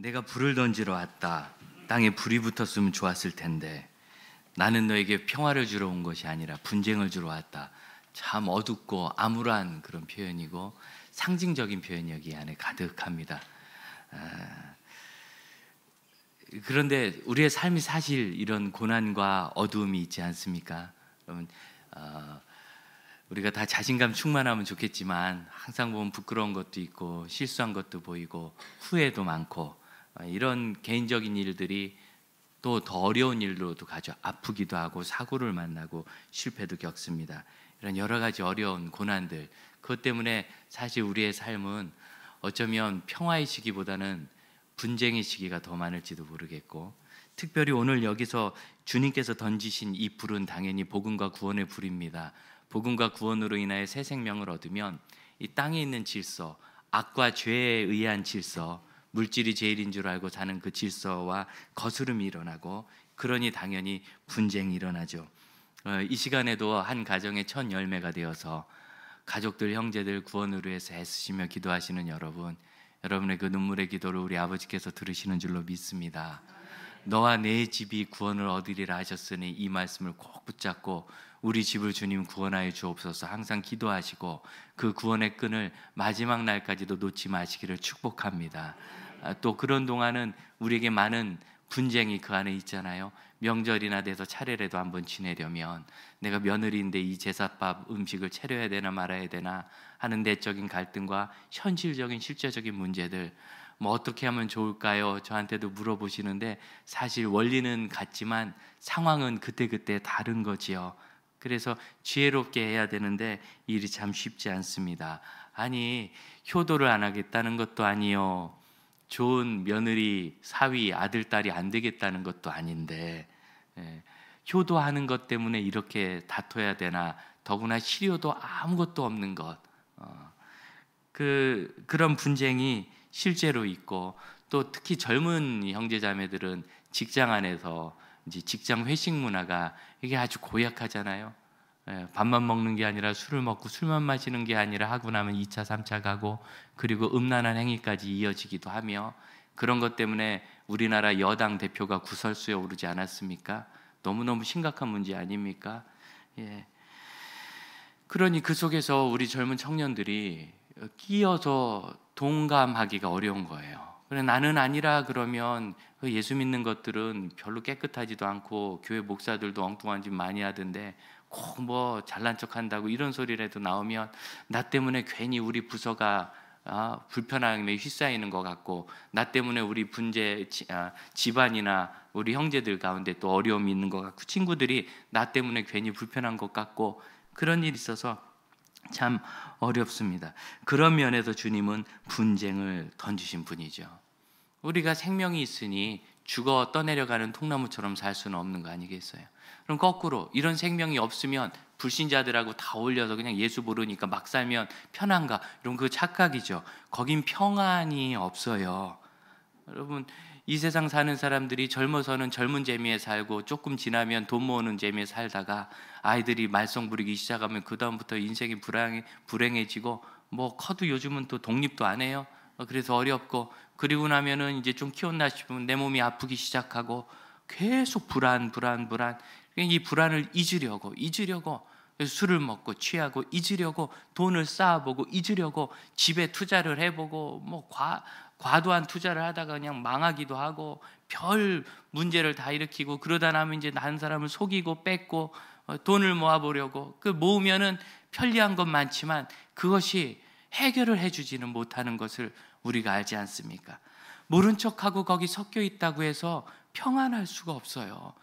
내가 불을 던지러 왔다. 땅에 불이 붙었으면 좋았을 텐데 나는 너에게 평화를 주러 온 것이 아니라 분쟁을 주러 왔다. 참 어둡고 암울한 그런 표현이고 상징적인 표현이 여기 안에 가득합니다. 그런데 우리의 삶이 사실 이런 고난과 어두움이 있지 않습니까? 여러분, 우리가 다 자신감 충만하면 좋겠지만 항상 보면 부끄러운 것도 있고 실수한 것도 보이고 후회도 많고 이런 개인적인 일들이 또 더 어려운 일로도 가죠. 아프기도 하고 사고를 만나고 실패도 겪습니다. 이런 여러 가지 어려운 고난들, 그것 때문에 사실 우리의 삶은 어쩌면 평화의 시기보다는 분쟁의 시기가 더 많을지도 모르겠고, 특별히 오늘 여기서 주님께서 던지신 이 불은 당연히 복음과 구원의 불입니다. 복음과 구원으로 인하여 새 생명을 얻으면 이 땅에 있는 질서, 악과 죄에 의한 질서, 물질이 제일인 줄 알고 사는 그 질서와 거스름이 일어나고, 그러니 당연히 분쟁이 일어나죠. 이 시간에도 한 가정의 첫 열매가 되어서 가족들, 형제들 구원을 위해서 애쓰시며 기도하시는 여러분의 그 눈물의 기도를 우리 아버지께서 들으시는 줄로 믿습니다. 너와 내 집이 구원을 얻으리라 하셨으니 이 말씀을 꼭 붙잡고 우리 집을 주님 구원하여 주옵소서 항상 기도하시고 그 구원의 끈을 마지막 날까지도 놓지 마시기를 축복합니다. 또 그런 동안은 우리에게 많은 분쟁이 그 안에 있잖아요. 명절이나 돼서 차례라도 한번 지내려면 내가 며느리인데 이 제사밥 음식을 차려야 되나 말아야 되나 하는 내적인 갈등과 현실적인 실제적인 문제들, 뭐 어떻게 하면 좋을까요? 저한테도 물어보시는데 사실 원리는 같지만 상황은 그때그때 다른 거지요. 그래서 지혜롭게 해야 되는데 일이 참 쉽지 않습니다. 아니, 효도를 안 하겠다는 것도 아니요, 좋은 며느리, 사위, 아들, 딸이 안 되겠다는 것도 아닌데 효도하는 것 때문에 이렇게 다퉈야 되나, 더구나 실효도 아무것도 없는 것, 그런 분쟁이 실제로 있고, 또 특히 젊은 형제자매들은 직장 안에서 이제 직장 회식 문화가 이게 아주 고약하잖아요. 밥만 먹는 게 아니라 술을 먹고 술만 마시는 게 아니라 하고 나면 2차, 3차 가고, 그리고 음란한 행위까지 이어지기도 하며, 그런 것 때문에 우리나라 여당 대표가 구설수에 오르지 않았습니까? 너무너무 심각한 문제 아닙니까? 예. 그러니 그 속에서 우리 젊은 청년들이 끼어서 동감하기가 어려운 거예요. 그래, 나는 아니라 그러면 예수 믿는 것들은 별로 깨끗하지도 않고 교회 목사들도 엉뚱한 짓 많이 하던데 꼭 뭐 잘난 척 한다고 이런 소리라도 나오면 나 때문에 괜히 우리 부서가 불편함에 휩싸이는 것 같고, 나 때문에 우리 집안이나 우리 형제들 가운데 또 어려움이 있는 것 같고, 친구들이 나 때문에 괜히 불편한 것 같고, 그런 일이 있어서 참 어렵습니다. 그런 면에서 주님은 분쟁을 던지신 분이죠. 우리가 생명이 있으니 죽어 떠내려가는 통나무처럼 살 수는 없는 거 아니겠어요? 그럼 거꾸로 이런 생명이 없으면 불신자들하고 다 어울려서 그냥 예수 모르니까 막 살면 편한가? 이런 그 착각이죠. 거긴 평안이 없어요. 여러분, 이 세상 사는 사람들이 젊어서는 젊은 재미에 살고 조금 지나면 돈 모으는 재미에 살다가 아이들이 말썽 부리기 시작하면 그 다음부터 인생이 불행해지고, 뭐 커도 요즘은 또 독립도 안 해요. 그래서 어렵고, 그리고 나면은 이제 좀 키웠나 싶으면 내 몸이 아프기 시작하고, 계속 불안. 이 불안을 잊으려고 술을 먹고 취하고, 잊으려고 돈을 쌓아보고, 잊으려고 집에 투자를 해보고, 뭐 과도한 투자를 하다가 그냥 망하기도 하고, 별 문제를 다 일으키고, 그러다 나면 이제 난 사람을 속이고 뺏고 돈을 모아보려고, 그 모으면은 편리한 건 많지만 그것이 해결을 해주지는 못하는 것을 우리가 알지 않습니까? 모른 척하고 거기 섞여 있다고 해서 평안할 수가 없어요.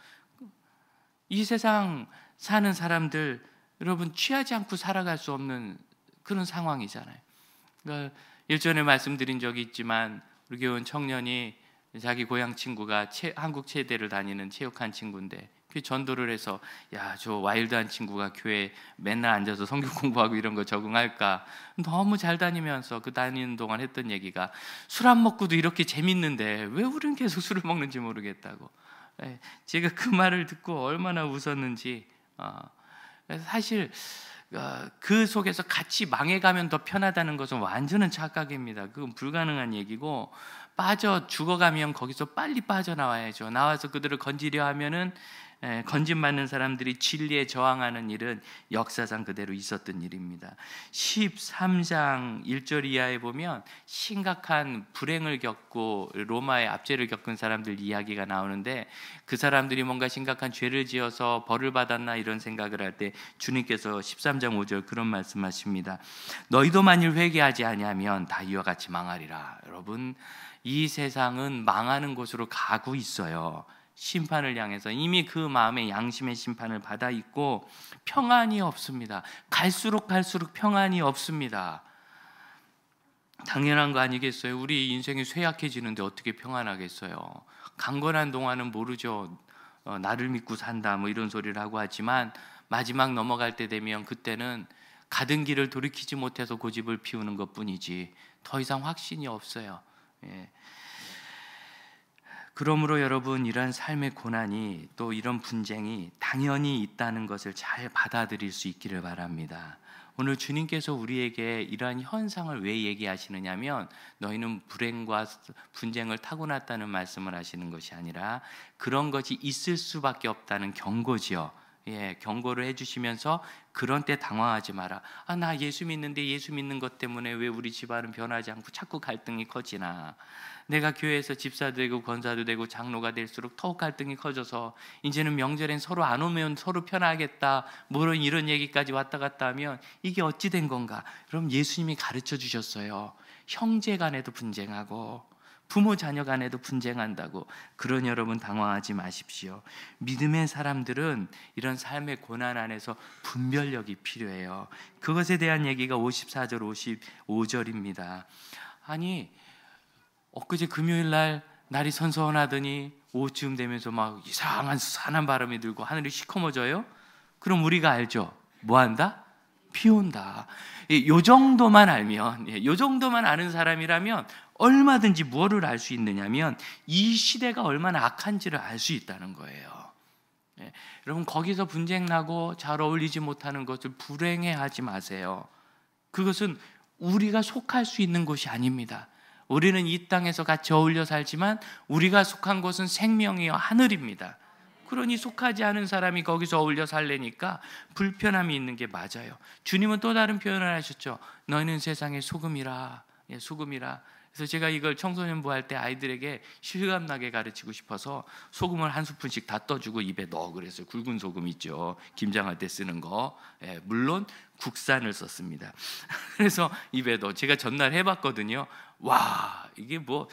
이 세상 사는 사람들, 여러분, 취하지 않고 살아갈 수 없는 그런 상황이잖아요. 그러니까 일전에 말씀드린 적이 있지만 우리 교회 청년이 자기 고향 친구가 한국 체대를 다니는 체육한 친구인데 그 전도를 해서, 야, 저 와일드한 친구가 교회에 맨날 앉아서 성경 공부하고 이런 거 적응할까? 너무 잘 다니면서 그 다니는 동안 했던 얘기가, 술 안 먹고도 이렇게 재밌는데 왜 우리는 계속 술을 먹는지 모르겠다고. 제가 그 말을 듣고 얼마나 웃었는지. 사실 그 속에서 같이 망해가면 더 편하다는 것은 완전한 착각입니다. 그건 불가능한 얘기고, 빠져 죽어가면 거기서 빨리 빠져나와야죠. 나와서 그들을 건지려 하면은 건진받는 사람들이 진리에 저항하는 일은 역사상 그대로 있었던 일입니다. 13장 1절 이하에 보면 심각한 불행을 겪고 로마의 압제를 겪은 사람들 이야기가 나오는데, 그 사람들이 뭔가 심각한 죄를 지어서 벌을 받았나 이런 생각을 할 때 주님께서 13장 5절 그런 말씀하십니다. 너희도 만일 회개하지 아니하면 다 이와 같이 망하리라. 여러분, 이 세상은 망하는 곳으로 가고 있어요. 심판을 향해서 이미 그 마음에 양심의 심판을 받아 있고 평안이 없습니다. 갈수록 평안이 없습니다. 당연한 거 아니겠어요? 우리 인생이 쇠약해지는데 어떻게 평안하겠어요? 강건한 동안은 모르죠. 나를 믿고 산다 뭐 이런 소리를 하고 하지만, 마지막 넘어갈 때 되면 그때는 가던 길을 돌이키지 못해서 고집을 피우는 것뿐이지 더 이상 확신이 없어요. 그러므로 여러분, 이러한 삶의 고난이, 또 이런 분쟁이 당연히 있다는 것을 잘 받아들일 수 있기를 바랍니다. 오늘 주님께서 우리에게 이러한 현상을 왜 얘기하시느냐면, 너희는 불행과 분쟁을 타고났다는 말씀을 하시는 것이 아니라 그런 것이 있을 수밖에 없다는 경고지요. 경고를 해주시면서 그런 때 당황하지 마라. 나 예수 믿는데 예수 믿는 것 때문에 왜 우리 집안은 변하지 않고 자꾸 갈등이 커지나. 내가 교회에서 집사도 되고 권사도 되고 장로가 될수록 더욱 갈등이 커져서 이제는 명절엔 서로 안 오면 서로 편하겠다, 물론 이런 얘기까지 왔다 갔다 하면 이게 어찌 된 건가? 그럼 예수님이 가르쳐 주셨어요. 형제 간에도 분쟁하고 부모 자녀 간에도 분쟁한다고. 그러니 여러분, 당황하지 마십시오. 믿음의 사람들은 이런 삶의 고난 안에서 분별력이 필요해요. 그것에 대한 얘기가 54절 55절입니다 아니, 엊그제 금요일 날 날이 선선하더니 오후쯤 되면서 막 이상한 산한 바람이 들고 하늘이 시커머져요. 그럼 우리가 알죠. 뭐 한다? 비 온다. 요 정도만 알면, 요 정도만 아는 사람이라면 얼마든지 뭐를 알 수 있느냐면 이 시대가 얼마나 악한지를 알 수 있다는 거예요. 여러분, 거기서 분쟁 나고 잘 어울리지 못하는 것을 불행해하지 마세요. 그것은 우리가 속할 수 있는 곳이 아닙니다. 우리는 이 땅에서 같이 어울려 살지만 우리가 속한 곳은 생명이요 하늘입니다. 그러니 속하지 않은 사람이 거기서 어울려 살려니까 불편함이 있는 게 맞아요. 주님은 또 다른 표현을 하셨죠. 너희는 세상의 소금이라. 소금이라. 그래서 제가 이걸 청소년부 할 때 아이들에게 실감나게 가르치고 싶어서 소금을 한 스푼씩 다 떠주고 입에 넣어 그랬어요. 굵은 소금 있죠, 김장할 때 쓰는 거. 물론 국산을 썼습니다. 그래서 입에 넣어. 제가 전날 해봤거든요. 와, 이게 뭐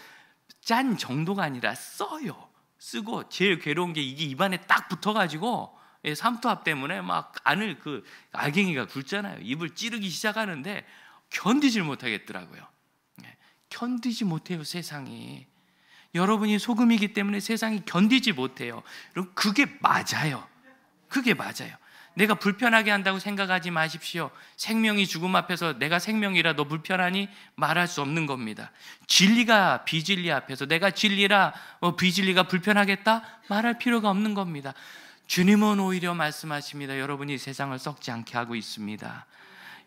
짠 정도가 아니라 써요. 쓰고 제일 괴로운 게 이게 입안에 딱 붙어가지고 삼투압 때문에 막 안을 그 알갱이가 굵잖아요. 입을 찌르기 시작하는데 견디질 못하겠더라고요. 견디지 못해요, 세상이. 여러분이 소금이기 때문에 세상이 견디지 못해요. 여러분, 그게 맞아요. 그게 맞아요. 내가 불편하게 한다고 생각하지 마십시오. 생명이 죽음 앞에서 내가 생명이라 너 불편하니 말할 수 없는 겁니다. 진리가 비진리 앞에서 내가 진리라 비진리가 불편하겠다? 말할 필요가 없는 겁니다. 주님은 오히려 말씀하십니다. 여러분이 세상을 썩지 않게 하고 있습니다.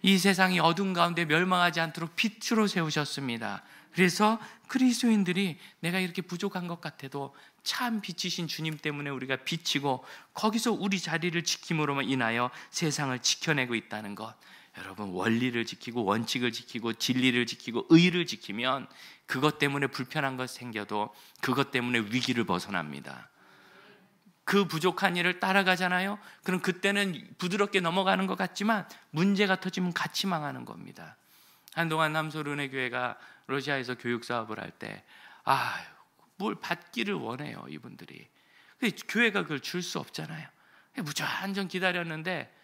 이 세상이 어둠 가운데 멸망하지 않도록 빛으로 세우셨습니다. 그래서 그리스도인들이 내가 이렇게 부족한 것 같아도 참 빛이신 주님 때문에 우리가 비치고 거기서 우리 자리를 지킴으로 인하여 세상을 지켜내고 있다는 것. 여러분, 원리를 지키고 원칙을 지키고 진리를 지키고 의를 지키면 그것 때문에 불편한 것 생겨도 그것 때문에 위기를 벗어납니다. 그 부족한 일을 따라가잖아요. 그럼 그때는 부드럽게 넘어가는 것 같지만 문제가 터지면 같이 망하는 겁니다. 한동안 남소은혜교회가 러시아에서 교육 사업을 할 때 뭘 받기를 원해요, 이분들이. 교회가 그걸 줄 수 없잖아요. 무작정 기다렸는데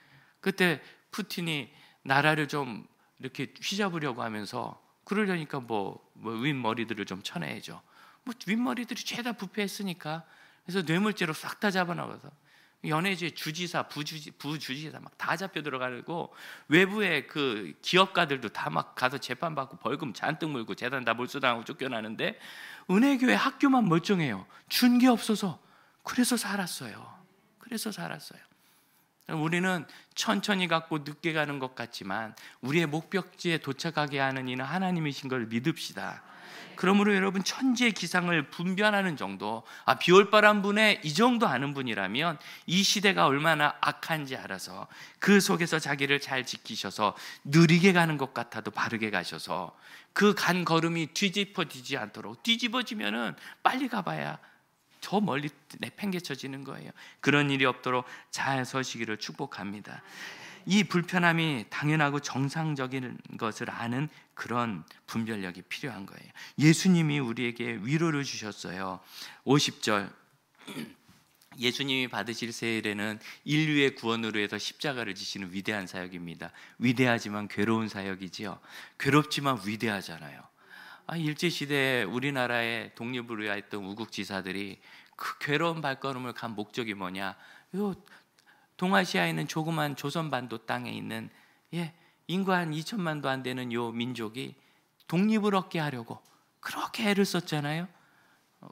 그때 푸틴이 나라를 좀 이렇게 휘잡으려고 하면서 그러려니까 뭐 윗머리들을 좀 쳐내야죠. 윗머리들이 죄다 부패했으니까. 그래서 뇌물죄로 싹 다 잡아나가서 연해주의 주지사, 부주지사 막 다 잡혀 들어가고 외부의 그 기업가들도 다 막 가서 재판받고 벌금 잔뜩 물고 재단 다 몰수당하고 쫓겨나는데 은혜교회 학교만 멀쩡해요. 준 게 없어서. 그래서 살았어요. 우리는 천천히 갔고 늦게 가는 것 같지만 우리의 목적지에 도착하게 하는 이는 하나님이신 걸 믿읍시다. 그러므로 여러분, 천지의 기상을 분별하는 정도, 비올바람 분에 이 정도 아는 분이라면 이 시대가 얼마나 악한지 알아서 그 속에서 자기를 잘 지키셔서 느리게 가는 것 같아도 바르게 가셔서 그 간 걸음이 뒤집어지지 않도록, 뒤집어지면은 빨리 가봐야 저 멀리 내팽개쳐지는 거예요. 그런 일이 없도록 잘 서시기를 축복합니다. 이 불편함이 당연하고 정상적인 것을 아는 그런 분별력이 필요한 거예요. 예수님이 우리에게 위로를 주셨어요. 50절, 예수님이 받으실 세일에는 인류의 구원으로 해서 십자가를 지시는 위대한 사역입니다. 위대하지만 괴로운 사역이지요. 괴롭지만 위대하잖아요. 일제시대에 우리나라의 독립을 위하였던 우국지사들이 그 괴로운 발걸음을 간 목적이 뭐냐? 동아시아에 있는 조그만 조선반도 땅에 있는 인구 한 2천만도 안 되는 요 민족이 독립을 얻게 하려고 그렇게 애를 썼잖아요.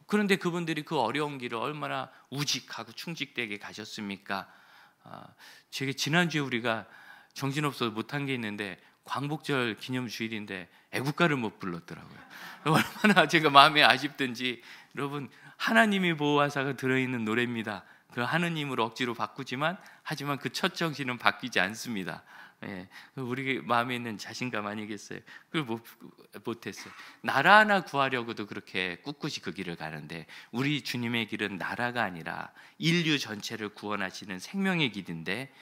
그런데 그분들이 그 어려운 길을 얼마나 우직하고 충직되게 가셨습니까? 제가 지난주에 우리가 정신없어서 못한 게 있는데 광복절 기념주일인데 애국가를 못 불렀더라고요. 얼마나 제가 마음이 아쉽든지. 여러분, 하나님이 보호하사가 들어있는 노래입니다. 그 하느님으로 억지로 바꾸지만 하지만 그 첫 정신은 바뀌지 않습니다. 우리 마음에 있는 자신감 아니겠어요? 그걸 못했어요. 나라 하나 구하려고도 그렇게 꿋꿋이 그 길을 가는데 우리 주님의 길은 나라가 아니라 인류 전체를 구원하시는 생명의 길인데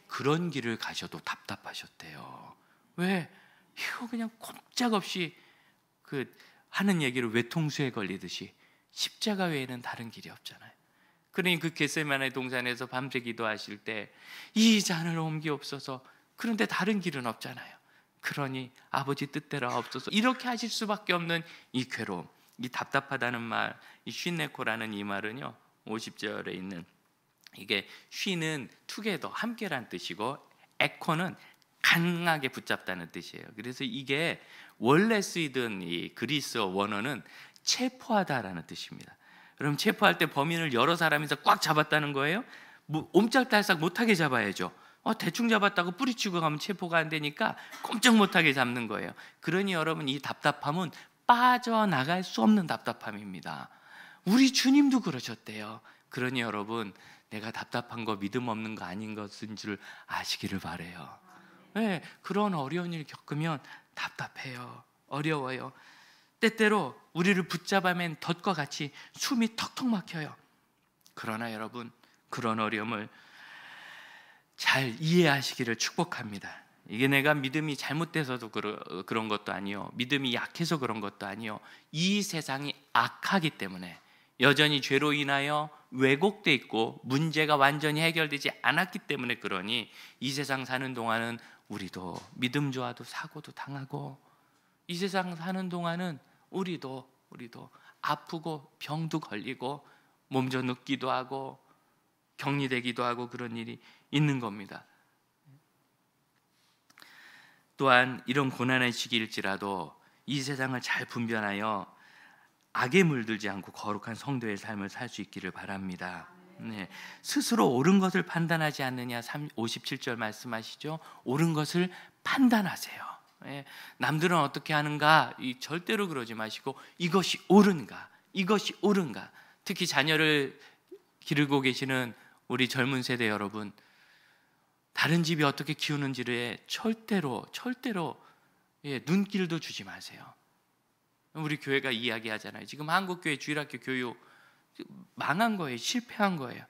그런 길을 가셔도 답답하셨대요. 왜? 이거 그냥 꼼짝없이 하는 얘기를 외통수에 걸리듯이 십자가 외에는 다른 길이 없잖아요. 그러니 그 겟세마네 동산에서 밤새 기도하실 때 이 잔을 옮기옵소서. 그런데 다른 길은 없잖아요. 그러니 아버지 뜻대로 하옵소서. 이렇게 하실 수밖에 없는 이 괴로움, 이 답답하다는 말, 이 쉰네코라는 이 말은요, 50절에 있는 이게 쉬는 투게더, 함께란 뜻이고 에코는 강하게 붙잡다는 뜻이에요. 그래서 이게 원래 쓰이던 이 그리스어 원어는 체포하다라는 뜻입니다. 그럼 체포할 때 범인을 여러 사람이서 꽉 잡았다는 거예요? 옴짝달싹 못하게 잡아야죠. 대충 잡았다고 뿌리치고 가면 체포가 안 되니까 꼼짝 못하게 잡는 거예요. 그러니 여러분, 이 답답함은 빠져나갈 수 없는 답답함입니다. 우리 주님도 그러셨대요. 그러니 여러분, 내가 답답한 거, 믿음 없는 거 아닌 것인 줄 아시기를 바라요. 그런 어려운 일 겪으면 답답해요. 어려워요. 때때로 우리를 붙잡아맨 덫과 같이 숨이 턱턱 막혀요. 그러나 여러분, 그런 어려움을 잘 이해하시기를 축복합니다. 이게 내가 믿음이 잘못돼서도 그런 것도 아니요, 믿음이 약해서 그런 것도 아니요, 이 세상이 악하기 때문에, 여전히 죄로 인하여 왜곡돼 있고 문제가 완전히 해결되지 않았기 때문에 그러니 이 세상 사는 동안은 우리도 믿음 좋아도 사고도 당하고, 이 세상 사는 동안은 우리도 아프고 병도 걸리고 몸져 눕기도 하고 격리되기도 하고 그런 일이 있는 겁니다. 또한 이런 고난의 시기일지라도 이 세상을 잘 분별하여 악에 물들지 않고 거룩한 성도의 삶을 살 수 있기를 바랍니다. 스스로 옳은 것을 판단하지 않느냐, 57절 말씀하시죠. 옳은 것을 판단하세요. 남들은 어떻게 하는가 절대로 그러지 마시고 이것이 옳은가, 특히 자녀를 기르고 계시는 우리 젊은 세대 여러분, 다른 집이 어떻게 키우는지를 절대로 눈길도 주지 마세요. 우리 교회가 이야기하잖아요. 지금 한국교회 주일학교 교육 망한 거예요. 실패한 거예요.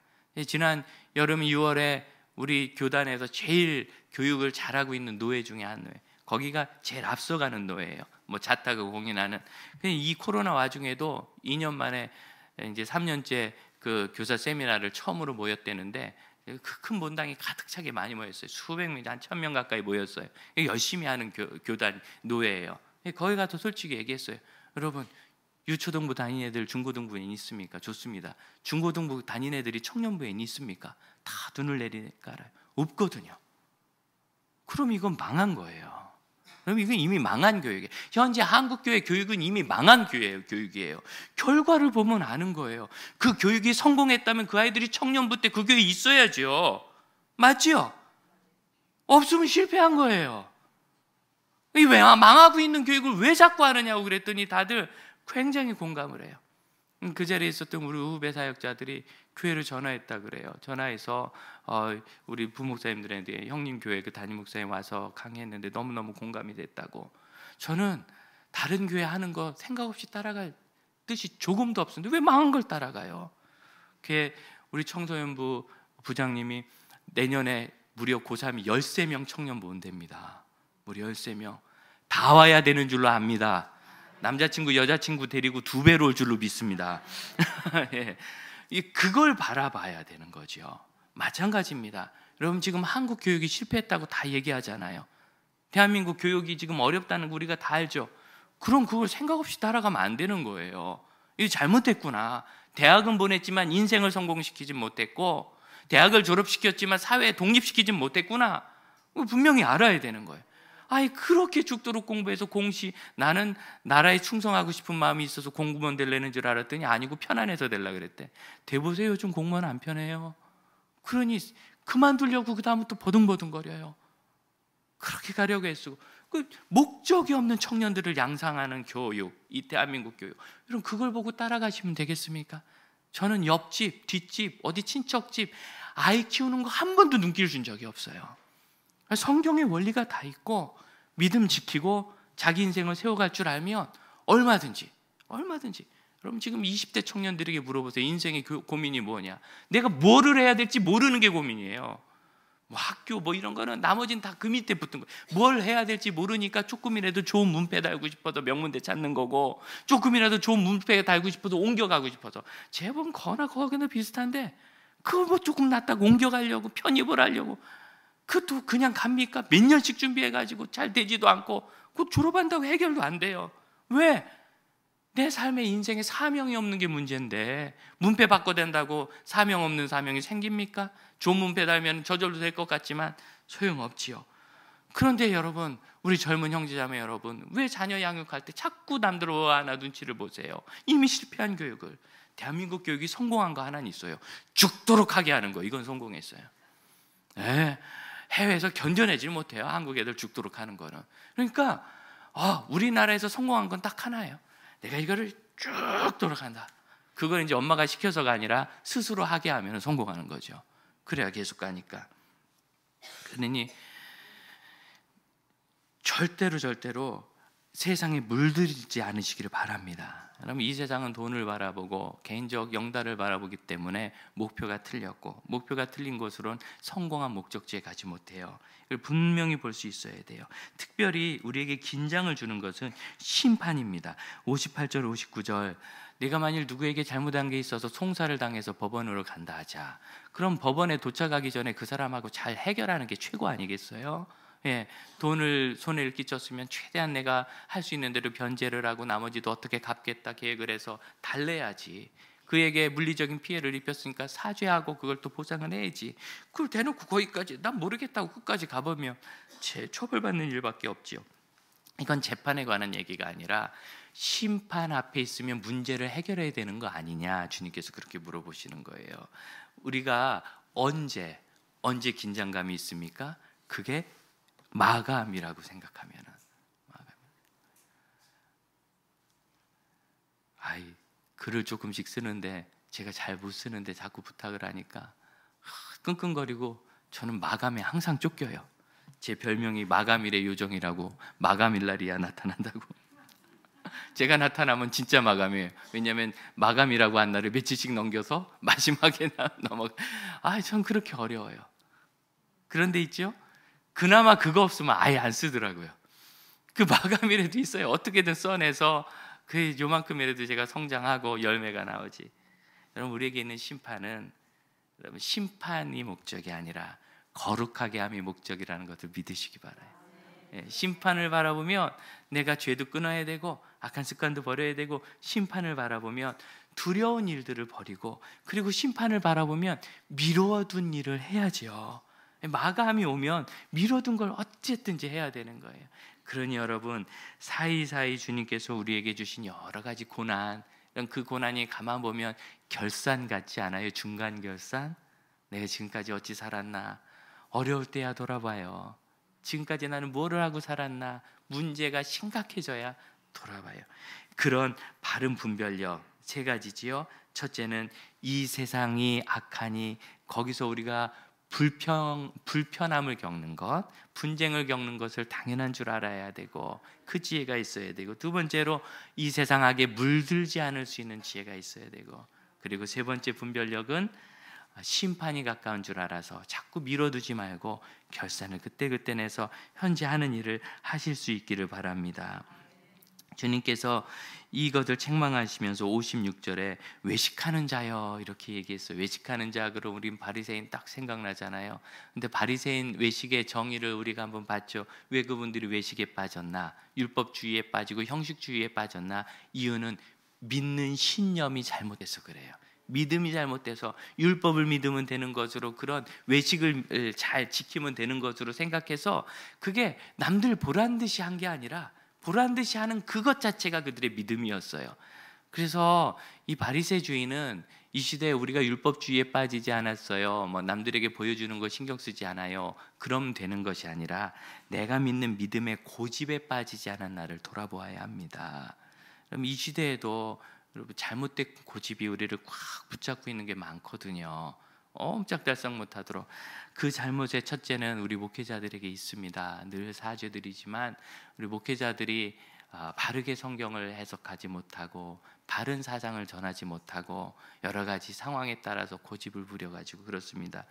지난 여름 6월에 우리 교단에서 제일 교육을 잘하고 있는 노회 중에 한 노회, 거기가 제일 앞서가는 노회예요. 자타고 공인하는. 이 코로나 와중에도 2년 만에 이제 3년째 그 교사 세미나를 처음으로 모였대는데 그 큰 본당이 가득 차게 많이 모였어요. 수백 명, 한 1,000명 가까이 모였어요. 열심히 하는 교단 노회예요. 거기 가서 솔직히 얘기했어요. 여러분, 유초등부 다니는 애들 중고등부에 있습니까? 좋습니다. 중고등부 다니는 애들이 청년부에 있습니까? 다 눈을 내리깔아요. 없거든요. 그럼 이건 망한 거예요. 그럼 이건 이미 망한 교육이에요. 현재 한국교회 교육은 이미 망한 교육이에요. 결과를 보면 아는 거예요. 그 교육이 성공했다면 그 아이들이 청년부 때 그 교회에 있어야죠. 맞지요? 없으면 실패한 거예요. 왜 망하고 있는 교육을 왜 자꾸 하느냐고 그랬더니 다들 굉장히 공감을 해요. 그 자리에 있었던 우리 후배 사역자들이 교회를 전화했다 그래요. 전화해서 우리 부목사님들한테 형님 교회 그 담임 목사님 와서 강의했는데 너무너무 공감이 됐다고. 저는 다른 교회 하는 거 생각 없이 따라갈 뜻이 조금도 없었는데 왜 망한 걸 따라가요? 그게 우리 청소년부 부장님이 내년에 무려 고3이 13명 청년 모은답니다. 무려 13명. 다 와야 되는 줄로 압니다. 남자친구 여자친구 데리고 2배로 올 줄로 믿습니다. 예. 그걸 바라봐야 되는 거죠. 마찬가지입니다. 여러분 지금 한국 교육이 실패했다고 다 얘기하잖아요. 대한민국 교육이 지금 어렵다는 거 우리가 다 알죠. 그럼 그걸 생각 없이 따라가면 안 되는 거예요. 이거 잘못했구나. 대학은 보냈지만 인생을 성공시키지 못했고, 대학을 졸업시켰지만 사회에 독립시키지 못했구나. 분명히 알아야 되는 거예요. 아이 그렇게 죽도록 공부해서 나는 나라에 충성하고 싶은 마음이 있어서 공무원 되려는 줄 알았더니 아니고 편안해서 되려고 그랬대. 대보세요, 요즘 공무원 안 편해요. 그러니 그만두려고 그 다음부터 버둥버둥거려요. 그렇게 가려고 애쓰고, 그 목적이 없는 청년들을 양상하는 교육, 이 대한민국 교육, 여러분 그걸 보고 따라가시면 되겠습니까? 저는 옆집, 뒷집, 어디 친척집 아이 키우는 거 한 번도 눈길 준 적이 없어요. 성경의 원리가 다 있고 믿음 지키고 자기 인생을 세워갈 줄 알면 얼마든지. 여러분 지금 20대 청년들에게 물어보세요. 인생의 고민이 뭐냐? 내가 뭐를 해야 될지 모르는 게 고민이에요. 뭐 학교 뭐 이런 거는 나머지는 다 그 밑에 붙은 거예요. 뭘 해야 될지 모르니까 조금이라도 좋은 문패 달고 싶어서 명문대 찾는 거고, 조금이라도 좋은 문패 달고 싶어서 옮겨가고 싶어서. 제법 거기나 비슷한데 그걸 뭐 조금 낫다고 옮겨가려고 편입을 하려고, 그것도 그냥 갑니까? 몇 년씩 준비해가지고 잘 되지도 않고 곧 졸업한다고 해결도 안 돼요. 왜? 내 삶의 인생에 사명이 없는 게 문제인데 문패 바꿔댄다고 사명 없는 사명이 생깁니까? 좋은 문패 달면 저절로 될 것 같지만 소용없지요. 그런데 여러분, 우리 젊은 형제자매 여러분, 왜 자녀 양육할 때 자꾸 남들 하나 눈치를 보세요? 이미 실패한 교육을. 대한민국 교육이 성공한 거 하나는 있어요. 죽도록 하게 하는 거. 이건 성공했어요. 네. 해외에서 견뎌내지 못해요. 한국 애들 죽도록 하는 거는. 그러니까 우리나라에서 성공한 건 딱 하나예요. 내가 이거를 죽도록 한다. 그걸 이제 엄마가 시켜서가 아니라 스스로 하게 하면 성공하는 거죠. 그래야 계속 가니까. 그러니 절대로 세상에 물들이지 않으시기를 바랍니다. 여러분, 이 세상은 돈을 바라보고 개인적 영달을 바라보기 때문에 목표가 틀렸고, 목표가 틀린 곳으로는 성공한 목적지에 가지 못해요. 이걸 분명히 볼 수 있어야 돼요. 특별히 우리에게 긴장을 주는 것은 심판입니다. 58절 59절, 내가 만일 누구에게 잘못한 게 있어서 송사를 당해서 법원으로 간다 하자. 그럼 법원에 도착하기 전에 그 사람하고 잘 해결하는 게 최고 아니겠어요? 예, 돈을 손해를 끼쳤으면 최대한 내가 할 수 있는 대로 변제를 하고 나머지도 어떻게 갚겠다 계획을 해서 달래야지. 그에게 물리적인 피해를 입혔으니까 사죄하고 그걸 또 보상을 해야지. 그걸 대놓고 거기까지 난 모르겠다고 끝까지 가보면 처벌받는 일밖에 없지요. 이건 재판에 관한 얘기가 아니라 심판 앞에 있으면 문제를 해결해야 되는 거 아니냐, 주님께서 그렇게 물어보시는 거예요. 우리가 언제 긴장감이 있습니까? 그게 마감이라고 생각하면은, 글을 조금씩 쓰는데 제가 잘 못 쓰는데 자꾸 부탁을 하니까 끙끙거리고, 저는 마감에 항상 쫓겨요. 제 별명이 마감일의 요정이라고. 마감일날이야 나타난다고. 제가 나타나면 진짜 마감이에요. 왜냐하면 마감이라고 한 날을 며칠씩 넘겨서 마지막에 넘어가. 전 그렇게 어려워요. 그런데 있죠, 그나마 그거 없으면 아예 안 쓰더라고요. 그 마감이라도 있어요. 어떻게든 써내서 그 요만큼이라도 제가 성장하고 열매가 나오지. 여러분, 우리에게 있는 심판은, 여러분, 심판이 목적이 아니라 거룩하게 함이 목적이라는 것을 믿으시기 바라요. 심판을 바라보면 내가 죄도 끊어야 되고 악한 습관도 버려야 되고, 심판을 바라보면 두려운 일들을 버리고, 그리고 심판을 바라보면 미뤄둔 일을 해야죠. 마감이 오면 미뤄둔 걸 어쨌든지 해야 되는 거예요. 그러니 여러분, 사이사이 주님께서 우리에게 주신 여러 가지 고난, 그 고난이 가만 보면 결산 같지 않아요? 중간 결산. 내가 지금까지 어찌 살았나, 어려울 때야 돌아봐요. 지금까지 나는 뭐를 하고 살았나? 문제가 심각해져야 돌아봐요. 그런 바른 분별력 세 가지지요. 첫째는 이 세상이 악하니 거기서 우리가 불편함을 겪는 것, 분쟁을 겪는 것을 당연한 줄 알아야 되고 그 지혜가 있어야 되고, 두 번째로 이 세상 악에 물들지 않을 수 있는 지혜가 있어야 되고, 그리고 세 번째 분별력은 심판이 가까운 줄 알아서 자꾸 미뤄두지 말고 결산을 그때그때 내서 현재 하는 일을 하실 수 있기를 바랍니다. 주님께서 이것을 책망하시면서 56절에 외식하는 자여 이렇게 얘기했어요. 외식하는 자, 그럼 우린 바리새인 딱 생각나잖아요. 근데 바리새인 외식의 정의를 우리가 한번 봤죠. 왜 그분들이 외식에 빠졌나? 율법주의에 빠지고 형식주의에 빠졌나? 이유는 믿는 신념이 잘못돼서 그래요. 믿음이 잘못돼서 율법을 믿으면 되는 것으로, 그런 외식을 잘 지키면 되는 것으로 생각해서 그게 남들 보란 듯이 한 게 아니라 보란 듯이 하는 그것 자체가 그들의 믿음이었어요. 그래서 이 바리새주의는 이 시대에 우리가 율법주의에 빠지지 않았어요. 뭐 남들에게 보여주는 거 신경 쓰지 않아요. 그럼 되는 것이 아니라 내가 믿는 믿음의 고집에 빠지지 않은 나를 돌아보아야 합니다. 그럼 이 시대에도 여러분 잘못된 고집이 우리를 꽉 붙잡고 있는 게 많거든요. 옴짝달싹 못하도록. 그 잘못의 첫째는 우리 목회자들에게 있습니다. 늘 사죄드리지만 우리 목회자들이 바르게 성경을 해석하지 못하고 바른 사상을 전하지 못하고 여러 가지 상황에 따라서 고집을 부려가지고 그렇습니다.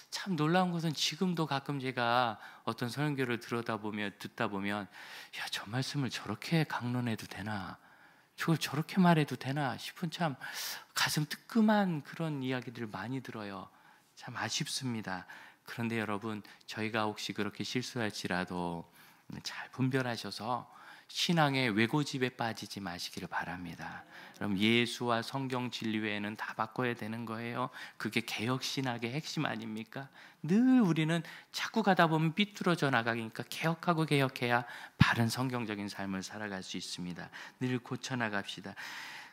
참 놀라운 것은 지금도 가끔 제가 어떤 설교를 듣다 보면 야, 저 말씀을 저렇게 강론해도 되나, 저걸 저렇게 말해도 되나 싶은 참 가슴 뜨끔한 그런 이야기들을 많이 들어요. 참 아쉽습니다. 그런데 여러분, 저희가 혹시 그렇게 실수할지라도 잘 분별하셔서 신앙의 왜고집에 빠지지 마시기를 바랍니다. 그럼 예수와 성경 진리 외에는 다 바꿔야 되는 거예요. 그게 개혁신학의 핵심 아닙니까? 늘 우리는 자꾸 가다 보면 삐뚤어져 나가니까 개혁하고 개혁해야 바른 성경적인 삶을 살아갈 수 있습니다. 늘 고쳐나갑시다.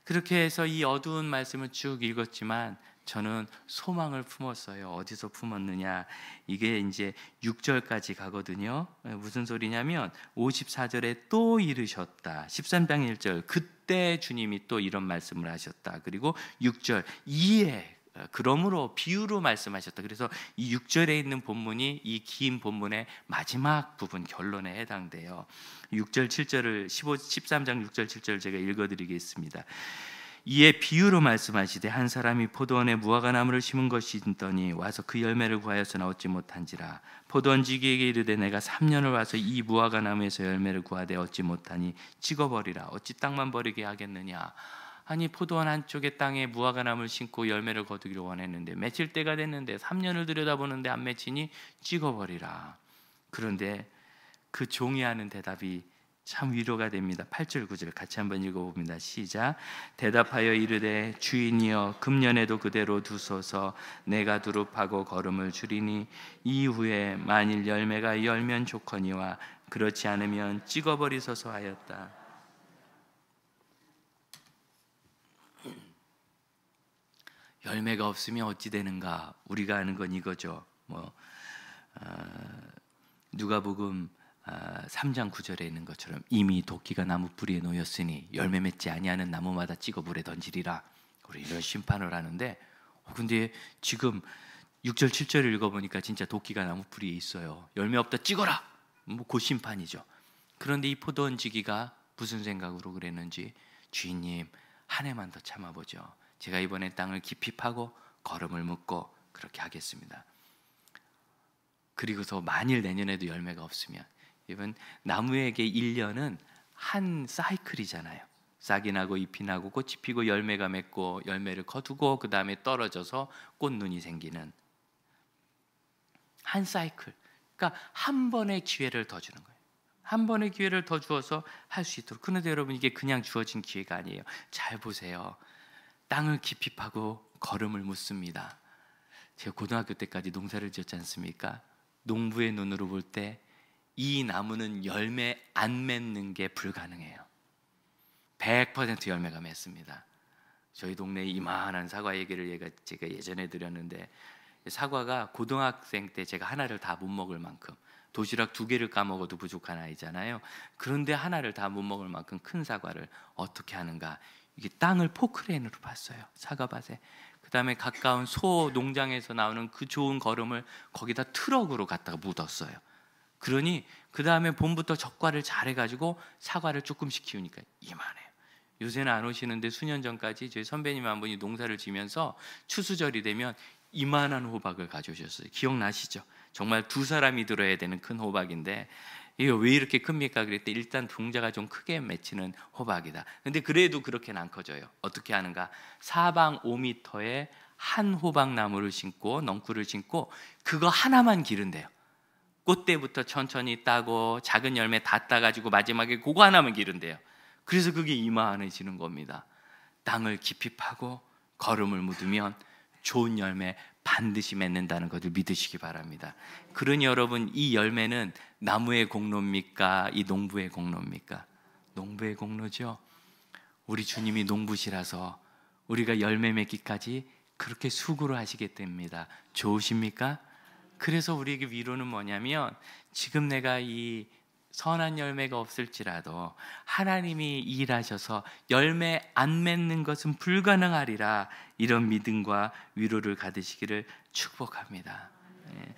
그렇게 해서 이 어두운 말씀을 쭉 읽었지만 저는 소망을 품었어요. 어디서 품었느냐? 이게 이제 6절까지 가거든요. 무슨 소리냐면 54절에 또 이르셨다. 13장 1절 그때 주님이 또 이런 말씀을 하셨다. 그리고 6절 이에 그러므로 비유로 말씀하셨다. 그래서 이 6절에 있는 본문이 이 긴 본문의 마지막 부분 결론에 해당돼요. 6절 7절을 13장 6절 7절 제가 읽어드리겠습니다. 이에 비유로 말씀하시되 한 사람이 포도원에 무화과나무를 심은 것이더니 와서 그 열매를 구하여서나 얻지 못한지라. 포도원지기에게 이르되 내가 3년을 와서 이 무화과나무에서 열매를 구하되 얻지 못하니 찍어버리라. 어찌 땅만 버리게 하겠느냐. 아니 포도원 한쪽에 땅에 무화과나무를 심고 열매를 거두기를 원했는데 맺힐 때가 됐는데 3년을 들여다보는데 안 맺히니 찍어버리라. 그런데 그 종이 하는 대답이 참 위로가 됩니다. 8절 9절 같이 한번 읽어봅니다. 시작. 대답하여 이르되 주인이여 금년에도 그대로 두소서. 내가 두릅하고 거름을 줄이니 이후에 만일 열매가 열면 좋거니와 그렇지 않으면 찍어버리소서 하였다. 열매가 없으면 어찌 되는가? 우리가 아는 건 이거죠. 누가복음 3장 9절에 있는 것처럼 이미 도끼가 나무 뿌리에 놓였으니 열매 맺지 아니하는 나무마다 찍어 물에 던지리라. 우리 이런 심판을 하는데 근데 지금 6절 7절을 읽어보니까 진짜 도끼가 나무 뿌리에 있어요. 열매 없다 찍어라. 그 심판이죠. 그런데 이 포도원지기가 무슨 생각으로 그랬는지 주인님 한 해만 더 참아보죠. 제가 이번에 땅을 깊이 파고 거름을 묶고 그렇게 하겠습니다. 그리고서 만일 내년에도 열매가 없으면 이번 나무에게 1년은 한 사이클이잖아요. 싹이 나고 잎이 나고 꽃이 피고 열매가 맺고 열매를 거두고 그 다음에 떨어져서 꽃눈이 생기는 한 사이클. 그러니까 한 번의 기회를 더 주는 거예요. 한 번의 기회를 더 주어서 할 수 있도록. 그런데 여러분 이게 그냥 주어진 기회가 아니에요. 잘 보세요. 땅을 깊이 파고 거름을 묻습니다. 제가 고등학교 때까지 농사를 지었지 않습니까? 농부의 눈으로 볼 때 이 나무는 열매 안 맺는 게 불가능해요. 100% 열매가 맺습니다. 저희 동네에 이만한 사과 얘기를 제가 예전에 드렸는데 사과가 고등학생 때 제가 하나를 다 못 먹을 만큼, 도시락 2개를 까먹어도 부족한 아이잖아요. 그런데 하나를 다 못 먹을 만큼 큰 사과를 어떻게 하는가, 이게 땅을 포크레인으로 봤어요, 사과밭에. 그 다음에 가까운 소 농장에서 나오는 그 좋은 거름을 거기다 트럭으로 갖다가 묻었어요. 그러니 그 다음에 봄부터 적과를 잘 해가지고 사과를 조금씩 키우니까 이만해요. 요새는 안 오시는데 수년 전까지 저희 선배님 한 분이 농사를 지면서 추수절이 되면 이만한 호박을 가져오셨어요. 기억나시죠? 정말 2사람이 들어야 되는 큰 호박인데, 이거 왜 이렇게 큽니까? 그랬더니 일단 동자가 좀 크게 맺히는 호박이다. 근데 그래도 그렇게는 안 커져요. 어떻게 하는가? 사방 5m에 한 호박나무를 심고, 넝쿨을 심고, 그거 하나만 기른대요. 꽃대부터 천천히 따고 작은 열매 다 따가지고 마지막에 그거 하나만 기른대요. 그래서 그게 이만해지는 겁니다. 땅을 깊이 파고 거름을 묻으면 좋은 열매 반드시 맺는다는 것을 믿으시기 바랍니다. 그러니 여러분, 이 열매는 나무의 공로입니까? 이 농부의 공로입니까? 농부의 공로죠. 우리 주님이 농부시라서 우리가 열매 맺기까지 그렇게 수고를 하시게 됩니다. 좋으십니까? 그래서 우리에게 위로는 뭐냐면, 지금 내가 이 선한 열매가 없을지라도 하나님이 일하셔서 열매 안 맺는 것은 불가능하리라, 이런 믿음과 위로를 가지시기를 축복합니다. 네.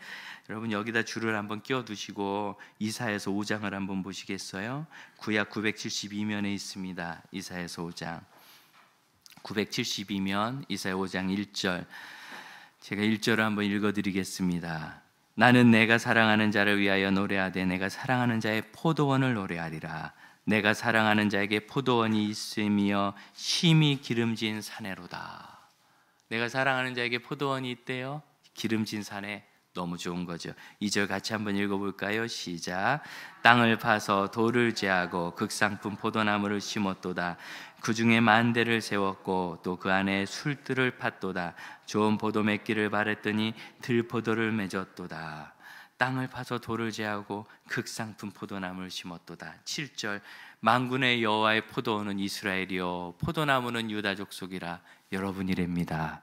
여러분, 여기다 줄을 한번 끼워두시고 이사야서 5장을 한번 보시겠어요? 구약 972면에 있습니다. 이사야서 5장 972면 이사야 5장 1절, 제가 1절을 한번 읽어드리겠습니다. 나는 내가 사랑하는 자를 위하여 노래하되 내가 사랑하는 자의 포도원을 노래하리라. 내가 사랑하는 자에게 포도원이 있으며 심히 기름진 산에로다. 내가 사랑하는 자에게 포도원이 있대요. 기름진 산에. 너무 좋은 거죠. 2절 같이 한번 읽어볼까요? 시작. 땅을 파서 돌을 제하고 극상품 포도나무를 심었도다. 그 중에 만대를 세웠고 또 그 안에 술들을 팠도다. 좋은 포도 맺기를 바랬더니 들포도를 맺었도다. 땅을 파서 돌을 제하고 극상품 포도나무를 심었도다. 7절. 만군의 여호와의 포도원은 이스라엘이요 포도나무는 유다 족속이라. 여러분이랍니다.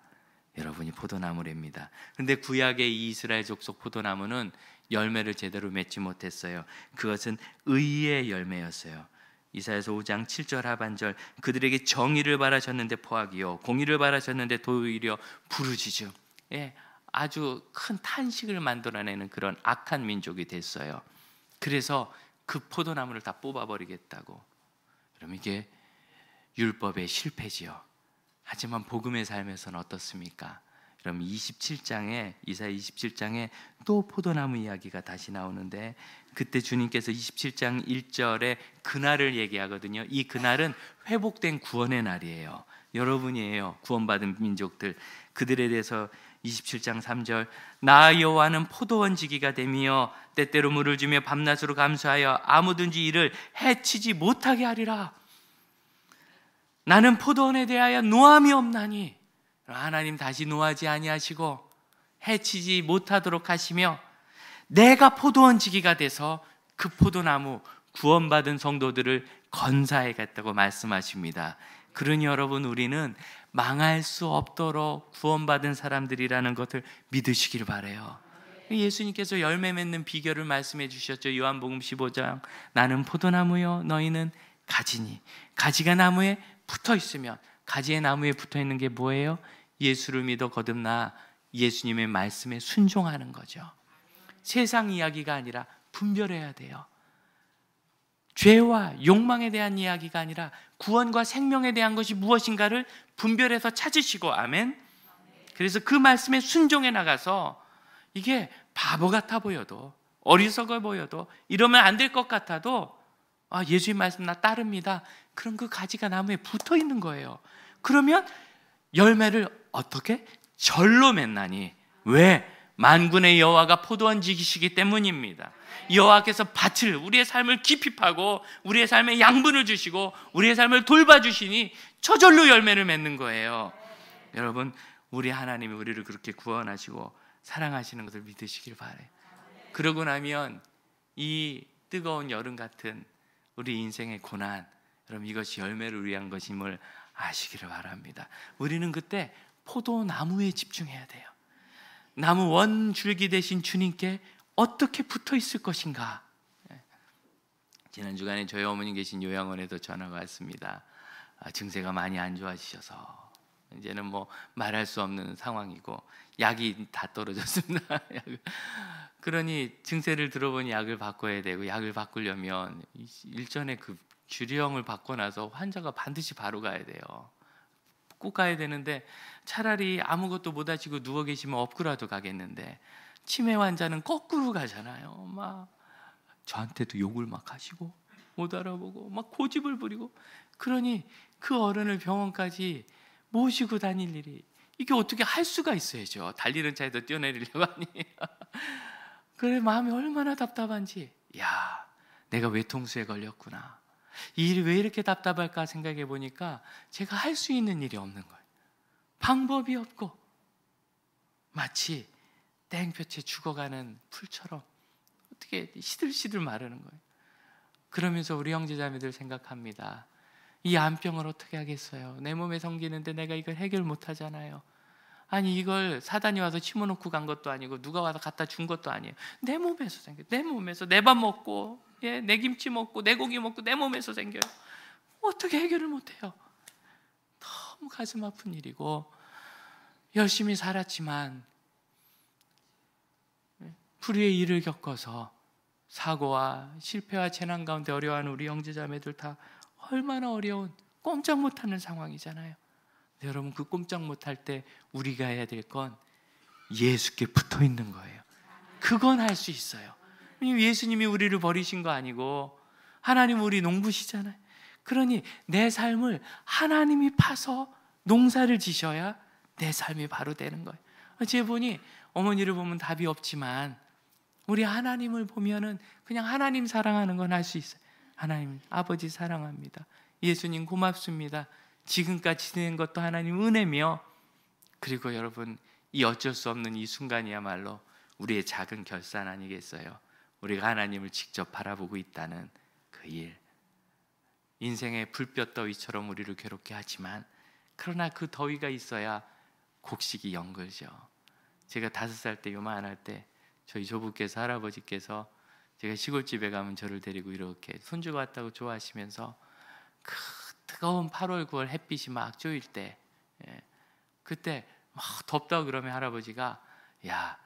여러분이 포도나무랍니다. 그런데 구약의 이 이스라엘 족속 포도나무는 열매를 제대로 맺지 못했어요. 그것은 의의 열매였어요. 이사야서 5장 7절 하반절, 그들에게 정의를 바라셨는데 포악이요 공의를 바라셨는데 도리어 부르짖음. 아주 큰 탄식을 만들어내는 그런 악한 민족이 됐어요. 그래서 그 포도나무를 다 뽑아버리겠다고. 그럼 이게 율법의 실패지요. 하지만 복음의 삶에서는 어떻습니까? 그럼 27장에, 이사야 27장에 또 포도나무 이야기가 다시 나오는데, 그때 주님께서 27장 1절에 그날을 얘기하거든요. 이 그날은 회복된 구원의 날이에요. 여러분이에요. 구원받은 민족들. 그들에 대해서 27장 3절, 나 여호와는 포도원 지기가 되며 때때로 물을 주며 밤낮으로 감수하여 아무든지 이를 해치지 못하게 하리라. 나는 포도원에 대하여 노함이 없나니. 하나님 다시 노하지 아니하시고 해치지 못하도록 하시며 내가 포도원 지기가 돼서 그 포도나무 구원받은 성도들을 건사해갔다고 말씀하십니다. 그러니 여러분, 우리는 망할 수 없도록 구원받은 사람들이라는 것을 믿으시길 바라요. 예수님께서 열매 맺는 비결을 말씀해 주셨죠. 요한복음 15장, 나는 포도나무요 너희는 가지니. 가지가 나무에 붙어 있으면, 가지의 나무에 붙어 있는 게 뭐예요? 예수를 믿어 거듭나 예수님의 말씀에 순종하는 거죠. 세상 이야기가 아니라 분별해야 돼요. 죄와 욕망에 대한 이야기가 아니라 구원과 생명에 대한 것이 무엇인가를 분별해서 찾으시고, 아멘. 그래서 그 말씀에 순종해 나가서, 이게 바보 같아 보여도, 어리석어 보여도, 이러면 안 될 것 같아도, 예수의 말씀 나 따릅니다. 그럼 그 가지가 나무에 붙어 있는 거예요. 그러면 열매를 어떻게? 절로 맺나니. 왜? 만군의 여호와가 포도원 지기시기 때문입니다. 여호와께서 밭을, 우리의 삶을 깊이 파고 우리의 삶에 양분을 주시고 우리의 삶을 돌봐주시니 저절로 열매를 맺는 거예요. 여러분, 우리 하나님이 우리를 그렇게 구원하시고 사랑하시는 것을 믿으시길 바라요. 그러고 나면 이 뜨거운 여름 같은 우리 인생의 고난, 여러분, 이것이 열매를 위한 것임을 아시기를 바랍니다. 우리는 그때 포도나무에 집중해야 돼요. 나무 원 줄기 되신 주님께 어떻게 붙어 있을 것인가? 지난 주간에 저희 어머니 계신 요양원에도 전화가 왔습니다. 증세가 많이 안 좋아지셔서 이제는 뭐 말할 수 없는 상황이고 약이 다 떨어졌습니다. 그러니 증세를 들어보니 약을 바꿔야 되고, 약을 바꾸려면 일전에 그 주령을 받고 나서 환자가 반드시 바로 가야 돼요. 꼭 가야 되는데 차라리 아무것도 못 하시고 누워 계시면 업고라도 가겠는데, 치매 환자는 거꾸로 가잖아요. 막 저한테도 욕을 막 하시고 못 알아보고 막 고집을 부리고, 그러니 그 어른을 병원까지 모시고 다닐 일이, 이게 어떻게 할 수가 있어야죠. 달리는 차에도 뛰어내리려고 하니 그래 마음이 얼마나 답답한지, 야, 내가 외통수에 걸렸구나, 이 일이 왜 이렇게 답답할까 생각해 보니까 제가 할 수 있는 일이 없는 거예요. 방법이 없고 마치 땡볕에 죽어가는 풀처럼 어떻게 시들시들 마르는 거예요. 그러면서 우리 형제자매들 생각합니다. 이 암병을 어떻게 하겠어요? 내 몸에 생기는데 내가 이걸 해결 못 하잖아요. 아니 이걸 사단이 와서 심어놓고 간 것도 아니고 누가 와서 갖다 준 것도 아니에요. 내 몸에서 생겨요. 내 몸에서 내 밥 먹고, 내 김치 먹고, 내 고기 먹고 내 몸에서 생겨요. 어떻게 해결을 못해요? 너무 가슴 아픈 일이고, 열심히 살았지만 불의의 일을 겪어서 사고와 실패와 재난 가운데 어려워하는 우리 형제자매들 다 얼마나 어려운, 꼼짝 못하는 상황이잖아요. 근데 여러분, 그 꼼짝 못할 때 우리가 해야 될 건 예수께 붙어 있는 거예요. 그건 할 수 있어요. 예수님이 우리를 버리신 거 아니고 하나님 우리 농부시잖아요. 그러니 내 삶을 하나님이 파서 농사를 지셔야 내 삶이 바로 되는 거예요. 제 보니 어머니를 보면 답이 없지만 우리 하나님을 보면은 그냥 하나님 사랑하는 건 할 수 있어요. 하나님 아버지 사랑합니다. 예수님 고맙습니다. 지금까지 지낸 것도 하나님 은혜며, 그리고 여러분, 이 어쩔 수 없는 이 순간이야말로 우리의 작은 결산 아니겠어요? 우리가 하나님을 직접 바라보고 있다는 그 일. 인생의 불볕 더위처럼 우리를 괴롭게 하지만, 그러나 그 더위가 있어야 곡식이 연글죠. 제가 5살 때, 요만할 때 저희 조부께서, 할아버지께서 제가 시골집에 가면 저를 데리고 이렇게 손주가 왔다고 좋아하시면서 그 뜨거운 8월 9월 햇빛이 막 쪼일 때, 그때 막 덥다고 그러면 할아버지가, 야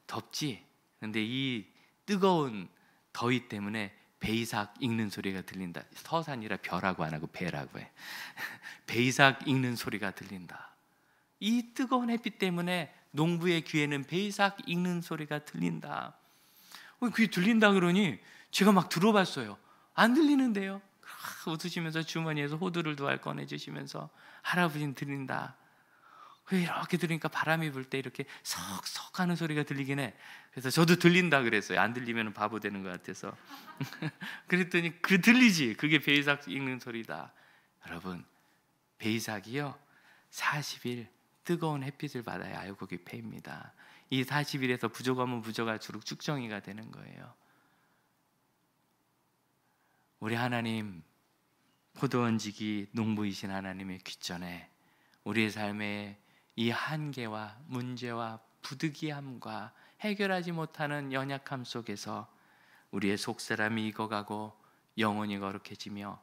덥지? 근데 이 뜨거운 더위 때문에 베이삭 읽는 소리가 들린다. 서산이라 벼라고 안 하고 배라고 해. 베이삭 읽는 소리가 들린다. 이 뜨거운 햇빛 때문에 농부의 귀에는 베이삭 읽는 소리가 들린다. 귀에 들린다 그러니 제가 막 들어봤어요. 안 들리는데요. 웃으시면서 주머니에서 호두를 2알 꺼내주시면서, 할아버지는 들린다. 이렇게 들으니까 바람이 불 때 이렇게 석석 하는 소리가 들리긴 해. 그래서 저도 들린다 그랬어요. 안 들리면 바보 되는 것 같아서 그랬더니 그 들리지, 그게 베이삭 읽는 소리다. 여러분, 베이삭이요 40일 뜨거운 햇빛을 받아야 알곡이 패입니다. 이 40일에서 부족하면 부족할수록 쭉정이가 되는 거예요. 우리 하나님, 포도원지기 농부이신 하나님의 귓전에 우리의 삶의 이 한계와 문제와 부득이함과 해결하지 못하는 연약함 속에서 우리의 속사람이 익어가고 영혼이 거룩해지며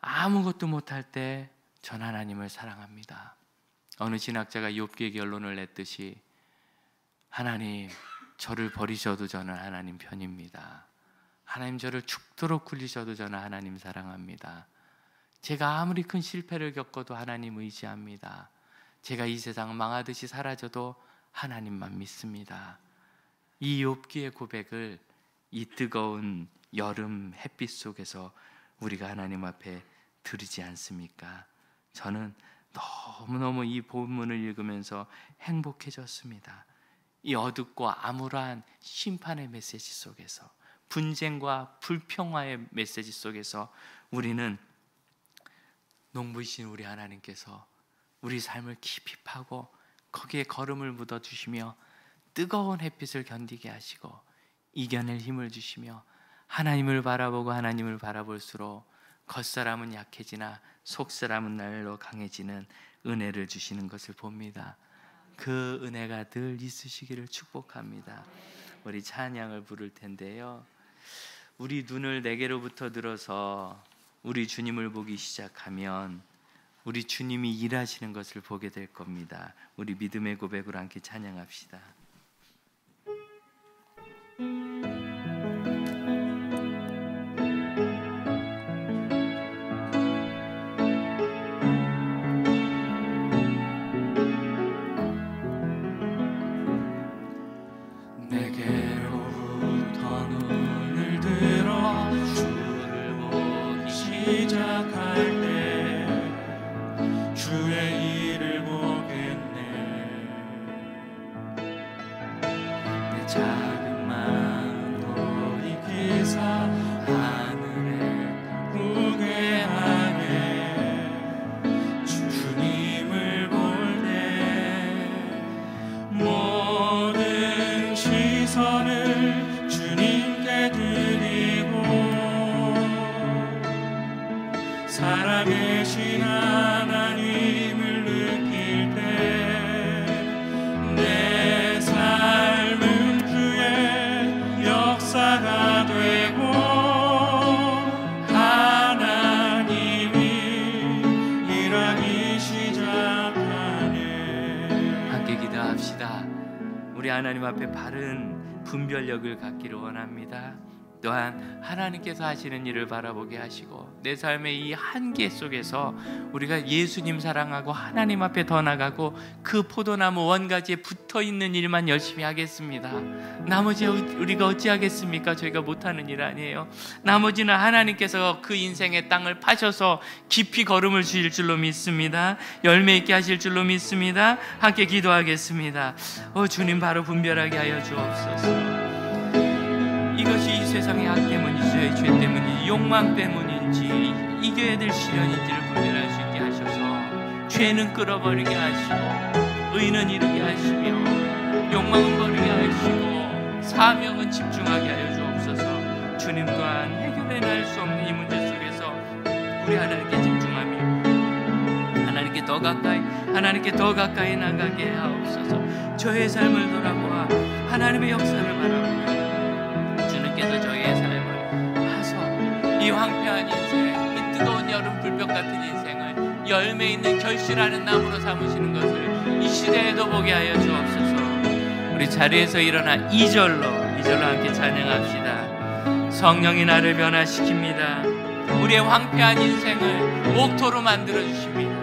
아무것도 못할 때 전 하나님을 사랑합니다. 어느 신학자가 욥기의 결론을 냈듯이, 하나님 저를 버리셔도 저는 하나님 편입니다. 하나님 저를 죽도록 굴리셔도 저는 하나님 사랑합니다. 제가 아무리 큰 실패를 겪어도 하나님 의지합니다. 제가 이 세상 망하듯이 사라져도 하나님만 믿습니다. 이 욥기의 고백을 이 뜨거운 여름 햇빛 속에서 우리가 하나님 앞에 드리지 않습니까? 저는 너무너무 이 본문을 읽으면서 행복해졌습니다. 이 어둡고 암울한 심판의 메시지 속에서, 분쟁과 불평화의 메시지 속에서 우리는 농부이신 우리 하나님께서 우리 삶을 깊이 파고 거기에 걸음을 묻어주시며 뜨거운 햇빛을 견디게 하시고 이겨낼 힘을 주시며, 하나님을 바라보고 하나님을 바라볼수록 겉사람은 약해지나 속사람은 날로 강해지는 은혜를 주시는 것을 봅니다. 그 은혜가 늘 있으시기를 축복합니다. 우리 찬양을 부를 텐데요, 우리 눈을 내게로부터 들어서 우리 주님을 보기 시작하면 우리 주님이 일하시는 것을 보게 될 겁니다. 우리 믿음의 고백으로 함께 찬양합시다. 내게로부터 눈을 들어 주를 보기 시작할 때 주의 일을 보겠네. 내 작은 마음 돌이키사 하늘에 구게 하네. 주님을 볼 때 모든 시선을 주님께 드리고 살아계신 하나님을 느낄 때 내 삶은 주의 역사가 되고 하나님이 일하기 시작하네. 함께 기도합시다. 우리 하나님 앞에 바른 분별력을 갖기를 원합니다. 또한 하나님께서 하시는 일을 바라보게 하시고 내 삶의 이 한계 속에서 우리가 예수님 사랑하고 하나님 앞에 더 나가고 그 포도나무 원가지에 붙어있는 일만 열심히 하겠습니다. 나머지 우리가 어찌하겠습니까? 저희가 못하는 일 아니에요. 나머지는 하나님께서 그 인생의 땅을 파셔서 깊이 걸음을 주실 줄로 믿습니다. 열매 있게 하실 줄로 믿습니다. 함께 기도하겠습니다. 주님, 바로 분별하게 하여 주옵소서. 이것이 이 세상의 악 때문인지 죄 때문인지 욕망 때문인지 이겨야 될 시련인지를 분별할 수 있게 하셔서 죄는 끌어버리게 하시고 의는 이루게 하시며 욕망은 버리게 하시고 사명은 집중하게 하여 주옵소서. 주님 또한 해결해낼 수 없는 이 문제 속에서 우리 하나님께 집중하며 하나님께 더 가까이 나가게 하옵소서. 저의 삶을 돌아보아 하나님의 역사를 바라보며 주님께서 저희의 삶을 하소 이 황폐한 인생, 이 뜨거운 여름 불볕 같은 인생을 열매 있는 결실하는 나무로 삼으시는 것을 이 시대에도 보게 하여 주옵소서. 우리 자리에서 일어나 2절로 함께 찬양합시다. 성령이 나를 변화시킵니다. 우리의 황폐한 인생을 옥토로 만들어 주십니다.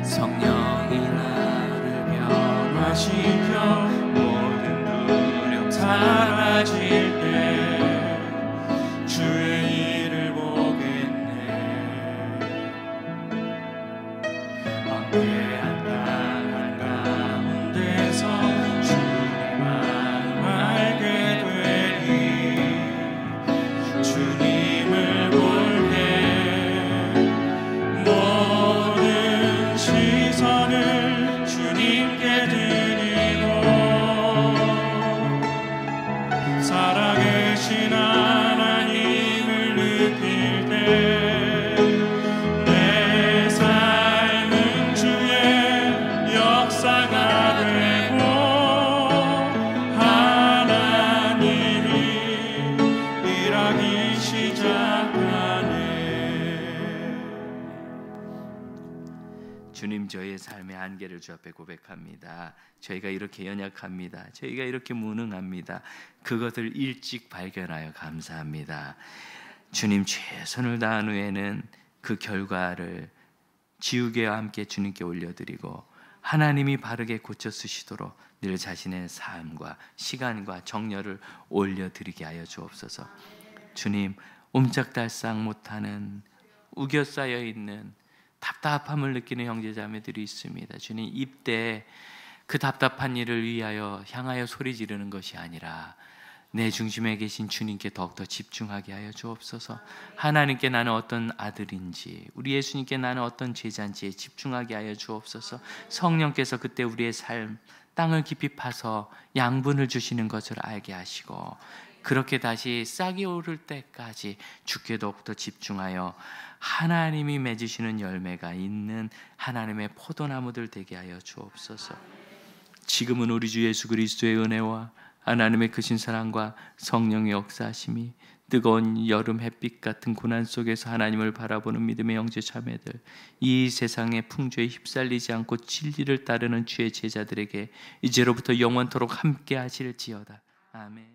성령이 나를 변화시켜 모든 두려움 사라질 때 주의 일을 보겠네. 황폐한 땅 한가운데서 주의 마음 알게 되리. 주님을 볼 때 모든 시선을 주님께 드리고 살아계신 하나님을 느낄 때 내 삶은 주의 역사가 되고 하나님이 일하기 시작하네. 주님, 저희의 삶의 한계를 주 앞에 고백합니다. 저희가 이렇게 연약합니다. 저희가 이렇게 무능합니다. 그것을 일찍 발견하여 감사합니다. 주님, 최선을 다한 후에는 그 결과를 지우개와 함께 주님께 올려드리고 하나님이 바르게 고쳐 쓰시도록 늘 자신의 삶과 시간과 정열을 올려드리게 하여 주옵소서. 주님, 옴짝달싹 못하는 우겨싸여 있는 답답함을 느끼는 형제자매들이 있습니다. 주님, 입대 그 답답한 일을 위하여 향하여 소리 지르는 것이 아니라 내 중심에 계신 주님께 더욱더 집중하게 하여 주옵소서. 하나님께 나는 어떤 아들인지, 우리 예수님께 나는 어떤 제자인지에 집중하게 하여 주옵소서. 성령께서 그때 우리의 삶 땅을 깊이 파서 양분을 주시는 것을 알게 하시고 그렇게 다시 싹이 오를 때까지 주께 더욱더 집중하여 하나님이 맺으시는 열매가 있는 하나님의 포도나무들 되게 하여 주옵소서. 지금은 우리 주 예수 그리스도의 은혜와 하나님의 크신 사랑과 성령의 역사하심이 뜨거운 여름 햇빛 같은 고난 속에서 하나님을 바라보는 믿음의 형제 자매들, 이 세상의 풍조에 휩쓸리지 않고 진리를 따르는 주의 제자들에게 이제로부터 영원토록 함께 하실지어다. 아멘.